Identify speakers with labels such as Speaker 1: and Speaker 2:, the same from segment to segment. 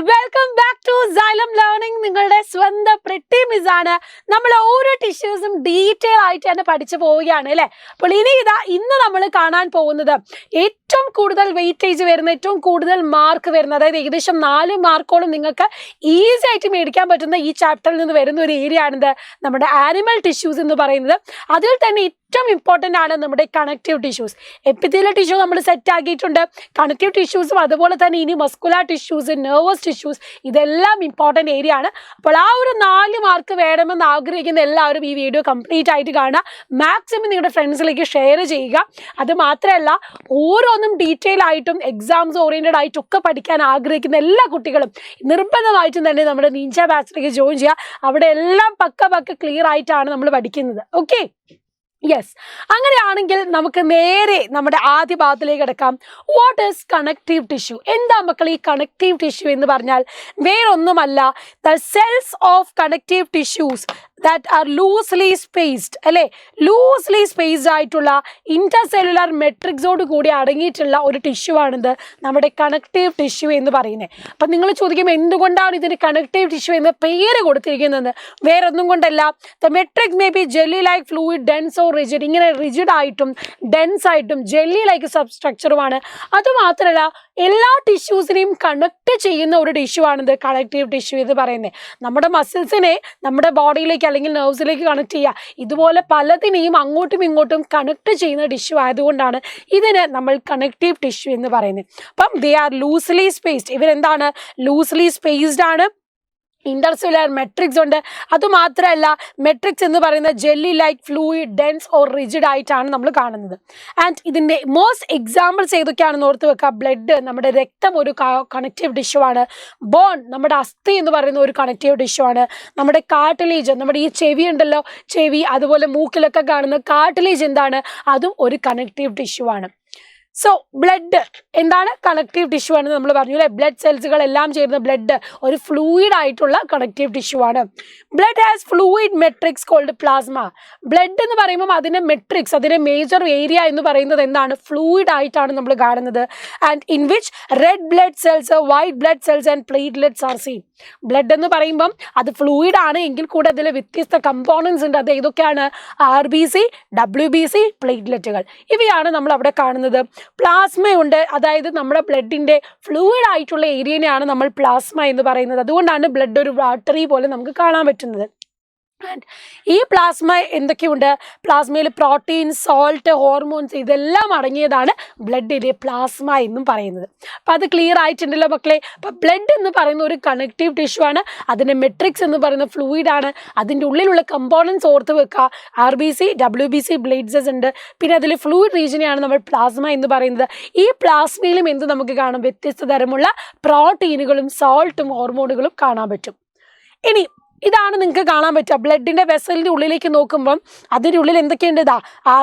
Speaker 1: Welcome back to Xylem learning. നിങ്ങളുടെ സ്വന്തം pretty miss ആണ്. നമ്മൾ ഓരോ ടിഷ്യൂസും ഡീറ്റെയിൽ ആയിട്ട് തന്നെ പഠിച്ചു പോവുകയാണ് അല്ലേ. അപ്പോൾ ഇന്ന് നമ്മൾ കാണാൻ പോകുന്നത് ഏറ്റവും കൂടുതൽ വെയിറ്റേജ് വരുന്ന, ഏറ്റവും കൂടുതൽ മാർക്ക് വരുന്ന, അതായത് ഏകദേശം 4 മാർക്കോളം നിങ്ങൾക്ക് ഈസി ആയിട്ട് മേടിക്കാൻ പറ്റുന്ന ഈ ചാപ്റ്ററിൽ നിന്ന് വരുന്ന ഒരു ഏരിയ ആണിത്, നമ്മുടെ ആനിമൽ ടിഷ്യൂസ് എന്ന് പറയുന്നത്. അതിൽ തന്നെ ഏറ്റവും ഇമ്പോർട്ടൻ്റ് ആണ് നമ്മുടെ കണക്റ്റീവ് ടിഷ്യൂസ്. എപ്പിത്തീലിയൽ ടിഷ്യൂ നമ്മൾ സെറ്റ് ആക്കിയിട്ടുണ്ട്. കണക്റ്റീവ് ടിഷ്യൂസും അതുപോലെ തന്നെ ഇനി മസ്കുലാർ ടിഷ്യൂസ്, നെർവസ് ടിഷ്യൂസ്, ഇതെല്ലാം ഇമ്പോർട്ടൻ്റ് ഏരിയ ആണ്. അപ്പോൾ ആ ഒരു 4 മാർക്ക് വേണമെന്ന് ആഗ്രഹിക്കുന്ന എല്ലാവരും ഈ വീഡിയോ കംപ്ലീറ്റ് ആയിട്ട് കാണുക. മാക്സിമം നിങ്ങളുടെ ഫ്രണ്ട്സിലേക്ക് ഷെയർ ചെയ്യുക. അത് മാത്രമല്ല, ഓരോന്നും ഡീറ്റെയിൽ ആയിട്ടും എക്സാംസ് ഓറിയൻറ്റഡ് ആയിട്ടും ഒക്കെ പഠിക്കാൻ ആഗ്രഹിക്കുന്ന എല്ലാ കുട്ടികളും നിർബന്ധമായിട്ടും തന്നെ നമ്മുടെ നിഞ്ച ബാച്ചിലേക്ക് ജോയിൻ ചെയ്യുക. അവിടെ എല്ലാം പക്ക ക്ലിയർ ആയിട്ടാണ് നമ്മൾ പഠിക്കുന്നത്. Okay, yes. അങ്ങനെയാണെങ്കിൽ നമുക്ക് നേരെ നമ്മുടെ ആദ്യ ഭാഗത്തിലേക്ക് കിടക്കാം. What is connective tissue? എന്താ മക്കൾ ഈ കണക്റ്റീവ് ടിഷ്യൂ എന്ന് പറഞ്ഞാൽ? വേറൊന്നുമല്ല, the cells of connective tissues that are loosely spaced, അല്ലേ, ലൂസ്ലി സ്പേസ്ഡ് ആയിട്ടുള്ള ഇന്റർസെല്ലുലാർ മെട്രിക്സോട് കൂടി അടങ്ങിയിട്ടുള്ള ഒരു ടിഷ്യൂ ആണിത് നമ്മുടെ കണക്റ്റീവ് ടിഷ്യൂ എന്ന് പറയുന്നത്. അപ്പം നിങ്ങൾ ചോദിക്കും എന്തുകൊണ്ടാണ് ഇതിന് കണക്റ്റീവ് ടിഷ്യൂ എന്ന് പേര് കൊടുത്തിരിക്കുന്നത്? വേറൊന്നും കൊണ്ടല്ല, the matrix may be jelly like fluid, dense or rigid. ഇങ്ങനെ റിജിഡ് ആയിട്ടും ഡെൻസ് ആയിട്ടും ജെല്ലി ലൈക്ക് സബ് സ്ട്രക്ചറുമാണ്. അതുമാത്രമല്ല, എല്ലാ ടിഷ്യൂസിനെയും കണക്ട് ചെയ്യുന്ന ഒരു ടിഷ്യൂ ആണിത് കണക്റ്റീവ് ടിഷ്യൂ എന്ന് പറയുന്നത്. നമ്മുടെ മസിൽസിനെ നമ്മുടെ ബോഡിയിലേക്ക് അല്ലെങ്കിൽ നെർവ്സിലേക്ക് കണക്ട് ചെയ്യുക, ഇതുപോലെ പലതിനെയും അങ്ങോട്ടും ഇങ്ങോട്ടും കണക്ട് ചെയ്യുന്ന ടിഷ്യൂ ആയതുകൊണ്ടാണ് ഇതിന് നമ്മൾ കണക്റ്റീവ് ടിഷ്യൂ എന്ന് പറയുന്നത്. അപ്പം ദേ ആർ ലൂസ്ലി സ്പേസ്ഡ്. ഇവരെന്താണ്? ലൂസ്ലി സ്പേസ്ഡ് ആണ്. ഇന്റർസെല്ലുലാർ മെട്രിക്സ് ഉണ്ട്. അതുമാത്രമല്ല, മെട്രിക്സ് എന്ന് പറയുന്ന jelly like fluid, dense or rigid ആയിട്ടാണ് നമ്മൾ കാണുന്നത്. ആൻഡ് ഇതിൻ്റെ മോസ്റ്റ് എക്സാമ്പിൾസ് ഏതൊക്കെയാണെന്ന് ഓർത്ത് വെക്കുക. ബ്ലഡ്, നമ്മുടെ രക്തം ഒരു കണക്റ്റീവ് ടിഷ്യൂ ആണ്. ബോൺ, നമ്മുടെ അസ്ഥി എന്ന് പറയുന്ന ഒരു കണക്റ്റീവ് ടിഷ്യൂ ആണ്. നമ്മുടെ കാർട്ടിലേജ്, നമ്മുടെ ഈ ചെവി ഉണ്ടല്ലോ, ചെവി, അതുപോലെ മൂക്കിലൊക്കെ കാണുന്ന കാർട്ടിലേജ് എന്താണ്? അതും ഒരു കണക്റ്റീവ് ടിഷ്യൂ ആണ്. സോ ബ്ലഡ് എന്താണ്? കണക്റ്റീവ് ടിഷ്യൂ ആണെന്ന് നമ്മൾ പറഞ്ഞു അല്ലേ. ബ്ലഡ് സെൽസുകൾ എല്ലാം ചേരുന്ന ബ്ലഡ് ഒരു ഫ്ലൂയിഡ് ആയിട്ടുള്ള കണക്റ്റീവ് ടിഷ്യൂ ആണ്. Blood has fluid matrix called plasma. Blood എന്ന് പറയുമ്പോൾ അതിൻ്റെ മെട്രിക്സ്, അതിൻ്റെ മേജർ ഏരിയ എന്ന് പറയുന്നത് എന്താണ്? ഫ്ലൂയിഡ് ആയിട്ടാണ് നമ്മൾ കാണുന്നത്. And in which red blood cells, white blood cells and platelets are seen. Blood എന്ന് പറയുമ്പം അത് ഫ്ലൂയിഡ് ആണ്, എങ്കിൽ കൂടെ അതിൽ വ്യത്യസ്ത കമ്പോണൻസ് ഉണ്ട്. അത് ഏതൊക്കെയാണ്? RBC, WBC, പ്ലേറ്റ്ലെറ്റുകൾ, ഇവയാണ് നമ്മൾ അവിടെ കാണുന്നത്. പ്ലാസ്മയുണ്ട്, അതായത് നമ്മുടെ ബ്ലഡിൻ്റെ ഫ്ലൂയിഡ് ആയിട്ടുള്ള ഏരിയനെയാണ് നമ്മൾ പ്ലാസ്മ എന്ന് പറയുന്നത്. അതുകൊണ്ടാണ് ബ്ലഡ് ഒരു വാട്ടറി പോലെ നമുക്ക് കാണാൻ പറ്റുന്നത്. ആൻഡ് ഈ പ്ലാസ്മ എന്തൊക്കെയുണ്ട്? പ്ലാസ്മയിൽ പ്രോട്ടീൻ, സോൾട്ട്, ഹോർമോൺസ്, ഇതെല്ലാം അടങ്ങിയതാണ് ബ്ലഡിലെ പ്ലാസ്മ എന്നും പറയുന്നത്. അപ്പം അത് ക്ലിയർ ആയിട്ടുണ്ടല്ലോ മക്കളെ. അപ്പം ബ്ലഡ് എന്ന് പറയുന്ന ഒരു കണക്റ്റീവ് ടിഷ്യൂ ആണ്. അതിൻ്റെ മെട്രിക്സ് എന്ന് പറയുന്ന ഫ്ലൂയിഡ് ആണ്. അതിൻ്റെ ഉള്ളിലുള്ള കമ്പോണൻസ് ഓർത്ത് വെക്കുക. RBC, WBC, ബ്ലഡ്സസ് ഉണ്ട്. പിന്നെ അതിൽ ഫ്ലൂയിഡ് റീജിയനെയാണ് നമ്മൾ പ്ലാസ്മ എന്ന് പറയുന്നത്. ഈ പ്ലാസ്മയിലും എന്ത് നമുക്ക് കാണാം? വ്യത്യസ്ത തരമുള്ള പ്രോട്ടീനുകളും സോൾട്ടും ഹോർമോണുകളും കാണാൻ പറ്റും. ഇനി ഇതാണ് നിങ്ങൾക്ക് കാണാൻ പറ്റുക. ബ്ലഡിൻ്റെ വെസലിൻ്റെ ഉള്ളിലേക്ക് നോക്കുമ്പം അതിൻ്റെ ഉള്ളിൽ എന്തൊക്കെയുണ്ട്?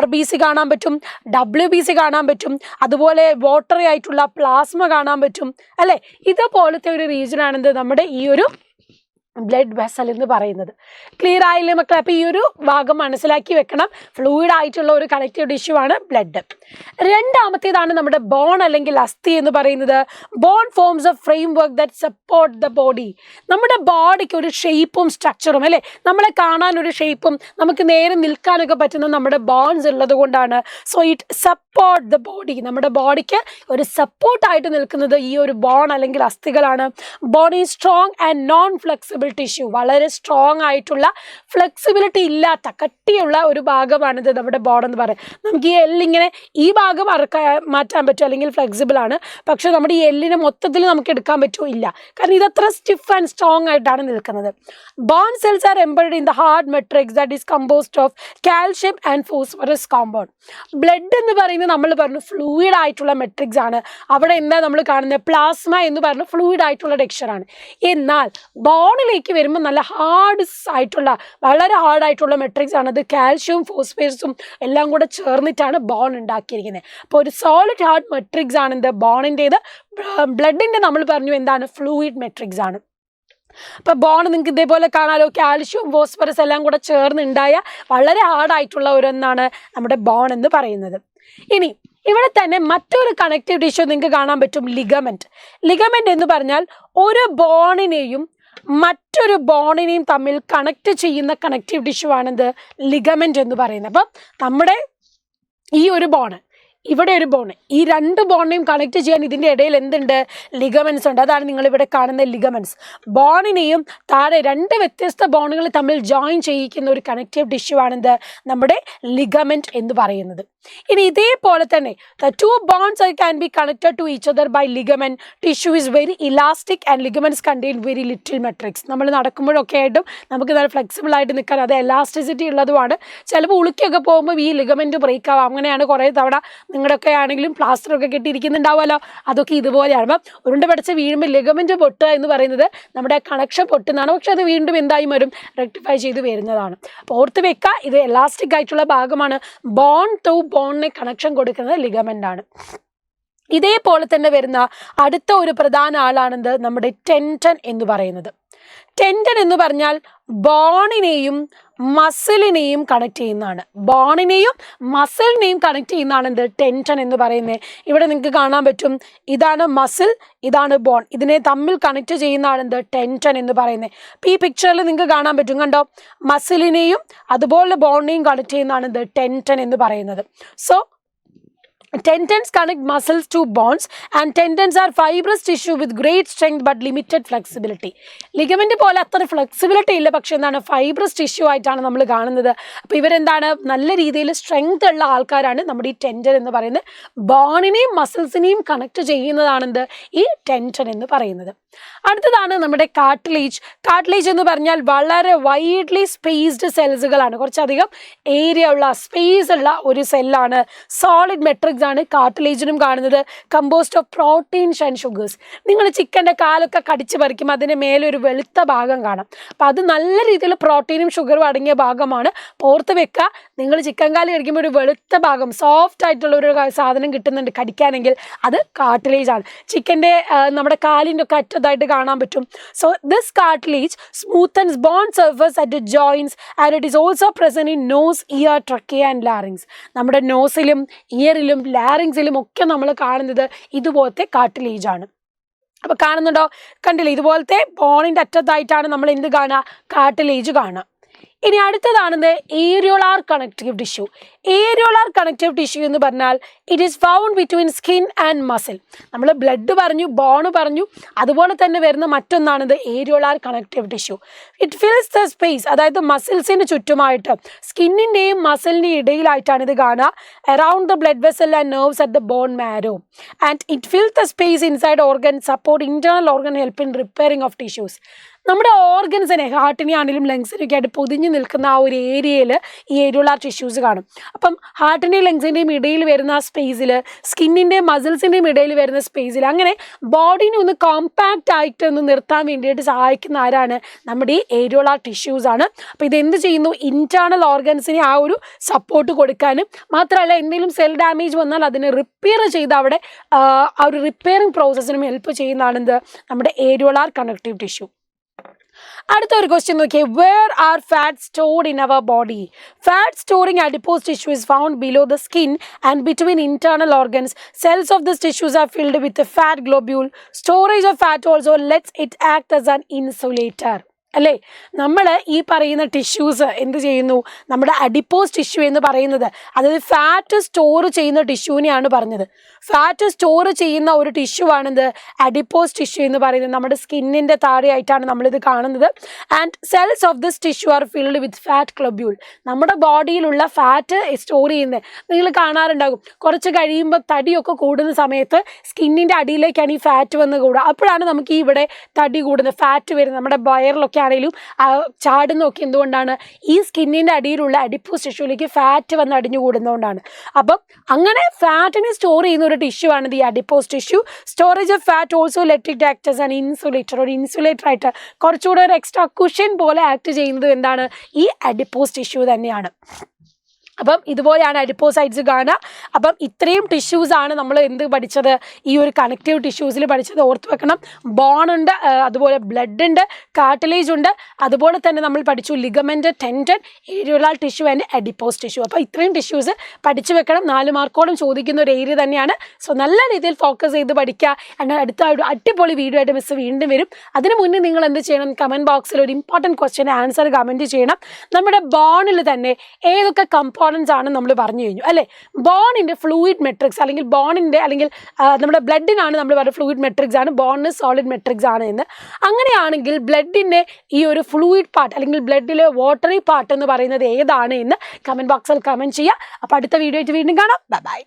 Speaker 1: RBC കാണാൻ പറ്റും, WBC കാണാൻ പറ്റും, അതുപോലെ വാട്ടറി ആയിട്ടുള്ള പ്ലാസ്മ കാണാൻ പറ്റും അല്ലേ. ഇതുപോലത്തെ ഒരു റീജിയനാണിത് നമ്മുടെ ഈ ഒരു ബ്ലഡ് വെസൽ എന്ന് പറയുന്നത്. ക്ലിയർ ആയില്ലേ മക്കളെ? അപ്പോൾ ഈ ഒരു ഭാഗം മനസ്സിലാക്കി വെക്കണം. ഫ്ലൂയിഡ് ആയിട്ടുള്ള ഒരു കണക്റ്റീവ് ടിഷ്യൂ ആണ് ബ്ലഡ്. രണ്ടാമത്തേതാണ് നമ്മുടെ ബോൺ അല്ലെങ്കിൽ അസ്ഥി എന്ന് പറയുന്നത്. Bone forms a framework that support the body. നമ്മുടെ ബോഡിക്ക് ഒരു ഷേപ്പും സ്ട്രക്ചറും, അല്ലേ, നമ്മളെ കാണാൻ ഒരു ഷേപ്പും നമുക്ക് നേരെ നിൽക്കാനൊക്കെ പറ്റുന്ന നമ്മുടെ ബോൺസ് ഉള്ളത് കൊണ്ടാണ്. So it support the body. നമ്മുടെ ബോഡിക്ക് ഒരു സപ്പോർട്ടായിട്ട് നിൽക്കുന്നത് ഈ ഒരു ബോൺ അല്ലെങ്കിൽ അസ്ഥികളാണ്. Bone is strong and non flexible tissue. വളരെ സ്ട്രോങ് ആയിട്ടുള്ള, ഫ്ലെക്സിബിലിറ്റി ഇല്ലാത്ത, കട്ടിയുള്ള ഒരു ഭാഗമാണിത് നമ്മുടെ ബോൺ എന്ന് പറയുന്നത്. നമുക്ക് ഈ എല്ലിങ്ങനെ ഈ ഭാഗം മാറ്റാൻ പറ്റും, അല്ലെങ്കിൽ ഫ്ലെക്സിബിൾ ആണ്. പക്ഷെ നമ്മുടെ ഈ എല്ലിനെ മൊത്തത്തിൽ നമുക്ക് എടുക്കാൻ പറ്റുമോ? ഇല്ല, കാരണം ഇതത്ര സ്റ്റിഫ് ആൻഡ് സ്ട്രോങ് ആയിട്ടാണ് നിൽക്കുന്നത്. Bone cells are embedded in the hard matrix that is composed of calcium and phosphorus compound. Blood എന്ന് പറയുന്നത് നമ്മൾ പറഞ്ഞു ഫ്ലൂയിഡ് ആയിട്ടുള്ള മെട്രിക്സ് ആണ്. അവിടെ എന്താ നമ്മൾ കാണുന്നത്? പ്ലാസ്മ എന്ന് പറഞ്ഞ ഫ്ലൂയിഡ് ആയിട്ടുള്ള ടെക്സ്ചറാണ്. എന്നാൽ ബോണിലേക്ക് വരുമ്പോൾ നല്ല ആയിട്ടുള്ള, വളരെ ഹാർഡായിട്ടുള്ള മെട്രിക്സ് ആണ്. അത് കാൽഷ്യവും ഫോസ്ഫറസും എല്ലാം കൂടെ ചേർന്നിട്ടാണ് ബോൺ ഉണ്ടാക്കിയിരിക്കുന്നത്. അപ്പോൾ ഒരു സോളിഡ് ഹാർഡ് മെട്രിക്സ് ആണ് ഇത് ബോണിൻ്റേത്. ബ്ലഡിൻ്റെ നമ്മൾ പറഞ്ഞു എന്താണ്? ഫ്ലൂയിഡ് മെട്രിക്സ് ആണ്. അപ്പോൾ ബോൺ നിങ്ങൾക്ക് ഇതേപോലെ കാണാലോ. കാൽഷ്യവും ഫോസ്ഫറസ് എല്ലാം കൂടെ ചേർന്നുണ്ടായ വളരെ ഹാർഡായിട്ടുള്ള ഒരെന്നാണ് നമ്മുടെ ബോൺ എന്ന് പറയുന്നത്. ഇനി ഇവിടെ തന്നെ മറ്റൊരു കണക്റ്റീവ് ടിഷ്യൂ നിങ്ങൾക്ക് കാണാൻ പറ്റും, ലിഗമെന്റ്. ലിഗമെന്റ് എന്ന് പറഞ്ഞാൽ ഒരു ബോണിനെയും മറ്റൊരു ബോണിനെയും തമ്മിൽ കണക്ട് ചെയ്യുന്ന കണക്റ്റീവ് ടിഷ്യൂ ആണെന്ത്, ലിഗമെന്റ് എന്ന് പറയുന്നത്. അപ്പം നമ്മുടെ ഈ ഒരു ബോണ്, ഇവിടെ ഒരു ബോൺ, ഈ രണ്ട് ബോണിനെയും കണക്ട് ചെയ്യാൻ ഇതിൻ്റെ ഇടയിൽ എന്തുണ്ട്, ലിഗമെന്റ്സ് ഉണ്ട്. അതാണ് നിങ്ങൾ ഇവിടെ കാണുന്ന ലിഗമെന്റ്സ്. ബോണിനെയും താഴെ രണ്ട് വ്യത്യസ്ത ബോണുകൾ തമ്മിൽ ജോയിൻ ചെയ്യിക്കുന്ന ഒരു കണക്റ്റീവ് ടിഷ്യൂ ആണെന്ത്, നമ്മുടെ ലിഗമെന്റ് എന്ന് പറയുന്നത്. ഇനി ഇതേപോലെ തന്നെ the two bonds can be connected to each other by ligament. Tissue is very elastic and ligaments contain very little matrix. നമ്മൾ നടക്കുമ്പോഴൊക്കെ ആയിട്ടും നമുക്ക് നല്ല ഫ്ലെക്സിബിൾ ആയിട്ട് നിൽക്കാൻ, അത് എലാസ്റ്റിസിറ്റി ഉള്ളതുമാണ്. ചിലപ്പോൾ ഉളുക്കൊക്കെ പോകുമ്പോൾ ഈ ലിഗമെന്റ് ബ്രേക്ക് ആവാം. അങ്ങനെയാണ് കുറേ തവണ നിങ്ങളുടെയൊക്കെ ആണെങ്കിലും പ്ലാസ്റ്ററൊക്കെ കെട്ടിയിരിക്കുന്നുണ്ടാവുമല്ലോ, അതൊക്കെ ഇതുപോലെയാണ്. അപ്പം ഉരുണ്ട പഠിച്ച് വീഴുമ്പോൾ ലിഗമെന്റ് പൊട്ടുക എന്ന് പറയുന്നത് നമ്മുടെ കണക്ഷൻ പൊട്ടുന്നതാണ്. പക്ഷെ അത് വീണ്ടും എന്തായി വരും, റെക്ടിഫൈ ചെയ്ത് വരുന്നതാണ്. അപ്പോൾ ഓർത്ത് വെക്കുക, ഇത് എലാസ്റ്റിക് ആയിട്ടുള്ള ഭാഗമാണ്. ബോൺ ടു ബോണിനെ കണക്ഷൻ കൊടുക്കുന്നത് ലിഗമെന്റ് ആണ്. ഇതേപോലെ തന്നെ വരുന്ന അടുത്ത ഒരു പ്രധാന ആളാണെന്ത്, നമ്മുടെ ടെൻഡൻ എന്ന് പറയുന്നത്. ടെൻഡൻ എന്ന് പറഞ്ഞാൽ ബോണിനെയും മസിലിനെയും കണക്ട് ചെയ്യുന്നതാണ്. ബോണിനെയും മസിലിനെയും കണക്ട് ചെയ്യുന്നതാണ് എന്ത്, ടെൻഡൻ എന്ന് പറയുന്നത്. ഇവിടെ നിങ്ങൾക്ക് കാണാൻ പറ്റും, ഇതാണ് മസിൽ, ഇതാണ് ബോൺ. ഇതിനെ തമ്മിൽ കണക്ട് ചെയ്യുന്നതാണ് എന്ത്, ടെൻഡൻ എന്ന് പറയുന്നത്. അപ്പോൾ ഈ പിക്ചറിൽ നിങ്ങൾക്ക് കാണാൻ പറ്റും, കണ്ടോ, മസിലിനെയും അതുപോലെ ബോണിനെയും കണക്ട് ചെയ്യുന്നതാണ് എന്ത്, ടെൻഡൻ എന്ന് പറയുന്നത്. So tendons connect muscles to bones and tendons are fibrous tissue with great strength but limited flexibility. Ligament പോലെ അത്ര ഫ്ലെക്സിബിലിറ്റി ഇല്ല, പക്ഷെ എന്താണ്, ഫൈബ്രസ് ടിഷ്യൂ ആയിട്ടാണ് നമ്മൾ കാണുന്നത്. അപ്പോൾ ഇവരെന്താണ്, നല്ല രീതിയിൽ സ്ട്രെങ്ത് ഉള്ള ആൾക്കാരാണ് നമ്മുടെ ഈ ടെൻഡൻ എന്ന് പറയുന്നത്. ബോണിനെയും മസിൽസിനെയും കണക്ട് ചെയ്യുന്നതാണെന്ത്, ഈ ടെൻഡൻ എന്ന് പറയുന്നത്. അടുത്തതാണ് നമ്മുടെ കാർട്ടിലേജ്. കാർട്ടിലേജ് എന്ന് പറഞ്ഞാൽ വളരെ വൈഡ്ലി സ്പേസ്ഡ് സെൽസുകളാണ്, കുറച്ചധികം ഏരിയ ഉള്ള സ്പേസ് ഉള്ള ഒരു സെല്ലാണ്. സോളിഡ് മെട്രിക്സ് ആണ് കാർട്ടിലേജിനും കാണുന്നത്. Compost of proteins and sugars. നിങ്ങൾ ചിക്കൻ്റെ കാലൊക്കെ കടിച്ച് പറിക്കും, അതിന് മേലെ ഒരു വെളുത്ത ഭാഗം കാണാം. അപ്പോൾ അത് നല്ല രീതിയിൽ പ്രോട്ടീനും ഷുഗറും അടങ്ങിയ ഭാഗമാണ്. ഓർത്ത് വെക്കുക, നിങ്ങൾ ചിക്കൻ കാല് കടിക്കുമ്പോൾ ഒരു വെളുത്ത ഭാഗം, സോഫ്റ്റ് ആയിട്ടുള്ള ഒരു സാധനം കിട്ടുന്നുണ്ട് കടിക്കാനെങ്കിൽ, അത് കാർട്ടിലേജ് ആണ്. ചിക്കൻ്റെ നമ്മുടെ കാലിൻ്റെ ഒക്കെ അറ്റത്തായിട്ട് കാണാൻ പറ്റും. So this cartilage smoothens bone surface at joints and it is also present in nose, ear, trachea and larynx. നമ്മുടെ നോസിലും ഇയറിലും ലാറിങ്സിലും ഒക്കെ നമ്മൾ കാണുന്നത് ഇതുപോലത്തെ കാർട്ടിലേജ് ആണ്. അപ്പോൾ കാണുന്നുണ്ടോ, കണ്ടില്ലേ, ഇതുപോലത്തെ ബോണിൻ്റെ അറ്റത്തായിട്ടാണ് നമ്മൾ എന്ത് കാണുക, കാർട്ടിലേജ് കാണുക. ഇനി അടുത്തതാണെന്ന് areolar connective tissue. Areolar connective tissue എന്ന് പറഞ്ഞാൽ it is found between skin and muscle. നമ്മൾ ബ്ലഡ് പറഞ്ഞു, ബോൺ പറഞ്ഞു, അതുപോലെ തന്നെ വരുന്ന മറ്റൊന്നാണിത് areolar connective tissue. It fills the space, അതായത് മസിൽസിന് ചുറ്റുമായിട്ട്, സ്കിന്നിൻ്റെയും മസിലിൻ്റെയും ഇടയിലായിട്ടാണ് ഇത് കാണുക. Around the blood vessel and nerves at the bone marrow and it fills the space inside organ, support internal organ, help in repairing of tissues. നമ്മുടെ ഓർഗൻസിനെ, ഹാർട്ടിനെ ആണെങ്കിലും ലങ്സിനൊക്കെ ആയിട്ട് പൊതിഞ്ഞ് നിൽക്കുന്ന ആ ഒരു ഏരിയയിൽ ഈ ഏരിയോളാർ ടിഷ്യൂസ് കാണും. അപ്പം ഹാർട്ടിൻ്റെയും ലങ്സിൻ്റെയും ഇടയിൽ വരുന്ന ആ സ്പേസിൽ, സ്കിന്നിൻ്റെയും മസിൽസിൻ്റെയും ഇടയിൽ വരുന്ന സ്പേസിൽ, അങ്ങനെ ബോഡീനെ ഒന്ന് കോമ്പാക്റ്റ് ആയിട്ട് ഒന്ന് നിർത്താൻ വേണ്ടിയിട്ട് സഹായിക്കുന്ന ആരാണ്, നമ്മുടെ ഈ ഏരിയോളാർ ടിഷ്യൂസ് ആണ്. അപ്പോൾ ഇതെന്ത് ചെയ്യുന്നു, ഇൻറ്റേർണൽ ഓർഗൻസിനെ ആ ഒരു സപ്പോർട്ട് കൊടുക്കാനും മാത്രമല്ല എന്തെങ്കിലും സെൽ ഡാമേജ് വന്നാൽ അതിനെ റിപ്പയർ ചെയ്ത് അവിടെ ആ ഒരു റിപ്പയറിംഗ് പ്രോസസ്സിനും ഹെൽപ്പ് ചെയ്യുന്നതാണെന്ത്, നമ്മുടെ ഏരിയോളാർ കണക്റ്റീവ് ടിഷ്യൂ. അടുത്ത ഒരു ക്വസ്റ്റ്യൻ നോക്കിയേ, where are fat stored in our body? Fat storing adipose tissue is found below the skin and between internal organs. Cells of this tissues are filled with a fat globule. Storage of fat also lets it act as an insulator. അല്ലേ, നമ്മൾ ഈ പറയുന്ന tissues എന്ത് ചെയ്യുന്നു, നമ്മുടെ adipose tissue എന്ന് പറയുന്നത്, അതായത് ഫാറ്റ് സ്റ്റോർ ചെയ്യുന്ന ടിഷ്യൂവിനെയാണ് പറഞ്ഞത്. ഫാറ്റ് സ്റ്റോർ ചെയ്യുന്ന ഒരു ടിഷ്യൂ ആണിത് അഡിപ്പോസ് ടിഷ്യൂ എന്ന് പറയുന്നത്. നമ്മുടെ സ്കിന്നിൻ്റെ താഴെയായിട്ടാണ് നമ്മളിത് കാണുന്നത്. And cells of this tissue are filled with fat globule. നമ്മുടെ ബോഡിയിലുള്ള ഫാറ്റ് സ്റ്റോർ ചെയ്യുന്നത് നിങ്ങൾ കാണാറുണ്ടാകും. കുറച്ച് കഴിയുമ്പോൾ തടിയൊക്കെ കൂടുന്ന സമയത്ത് സ്കിന്നിൻ്റെ അടിയിലേക്കാണ് ഈ ഫാറ്റ് വന്ന് കൂടുക. അപ്പോഴാണ് നമുക്ക് ഈ ഇവിടെ തടി കൂടുന്നത്, ഫാറ്റ് വരുന്നത്. നമ്മുടെ വയറിലൊക്കെ ആണെങ്കിലും ചാടുന്നൊക്കെ എന്തുകൊണ്ടാണ്, ഈ സ്കിന്നിൻ്റെ അടിയിലുള്ള അഡിപ്പോസ് ടിഷ്യൂലേക്ക് ഫാറ്റ് വന്ന് അടിഞ്ഞു കൂടുന്നതുകൊണ്ടാണ്. അപ്പം അങ്ങനെ ഫാറ്റിനെ സ്റ്റോർ ചെയ്യുന്ന ഒരു ടിഷ്യൂ ആണ് ഈ adipose tissue. Storage of fat also let it act as an insulator. ഒരു ഇൻസുലേറ്റർ ആയിട്ട് കുറച്ചുകൂടെ ഒരു എക്സ്ട്രാ കുഷൻ പോലെ ആക്ട് ചെയ്യുന്നത് എന്താണ്, ഈ അഡിപ്പോസ് ടിഷ്യൂ തന്നെയാണ്. അപ്പം ഇതുപോലെയാണ് അഡിപ്പോസൈറ്റ്സ് കാണുക. അപ്പം ഇത്രയും ടിഷ്യൂസ് ആണ് നമ്മൾ എന്ത് പഠിച്ചത്, ഈ ഒരു കണക്റ്റീവ് ടിഷ്യൂസിൽ പഠിച്ചത്. ഓർത്ത് വെക്കണം, ബോൺ ഉണ്ട്, അതുപോലെ ബ്ലഡ് ഉണ്ട്, കാർട്ടിലേജ് ഉണ്ട്, അതുപോലെ തന്നെ നമ്മൾ പഠിച്ചു ligament, tendon, areolar tissue and adipose tissue. അപ്പോൾ ഇത്രയും ടിഷ്യൂസ് പഠിച്ചു വെക്കണം. 4 മാർക്കോളം ചോദിക്കുന്ന ഒരു ഏരിയ തന്നെയാണ്. സോ നല്ല രീതിയിൽ ഫോക്കസ് ചെയ്ത് പഠിക്കുക. എന്നാൽ അടുത്ത ഒരു അടിപൊളി വീഡിയോ ആയിട്ട് മിസ് വീണ്ടും വരും. അതിന് മുന്നേ നിങ്ങൾ എന്ത് ചെയ്യണം, കമൻറ്റ് ബോക്സിൽ ഒരു ഇമ്പോർട്ടൻറ്റ് ക്വസ്റ്റ്യൻ ആൻസർ കമൻറ്റ് ചെയ്യണം. നമ്മുടെ ബോണിൽ തന്നെ ഏതൊക്കെ കമ്പോണൻസ് ആണ് നമ്മൾ പറഞ്ഞു കഴിഞ്ഞു അല്ലേ. ബോണിൻ്റെ ഫ്ലൂയിഡ് മെട്രിക്സ് അല്ലെങ്കിൽ ബോണിൻ്റെ അല്ലെങ്കിൽ നമ്മുടെ ബ്ലഡിനാണ് നമ്മൾ പറയുന്നത് ഫ്ലൂയിഡ് മെട്രിക്സ് ആണ്, ബോണിന് സോളിഡ് മെട്രിക്സ് ആണ് എന്ന്. അങ്ങനെയാണെങ്കിൽ ബ്ലഡിൻ്റെ ഈ ഒരു ഫ്ലൂയിഡ് പാർട്ട് അല്ലെങ്കിൽ ബ്ലഡിലെ വാട്ടറി പാർട്ട് എന്ന് പറയുന്നത് ഏതാണ് എന്ന് കമൻറ്റ് ബോക്സിൽ കമൻറ്റ് ചെയ്യുക. അപ്പോൾ അടുത്ത വീഡിയോ ആയിട്ട് വീണ്ടും കാണാം. Bye bye.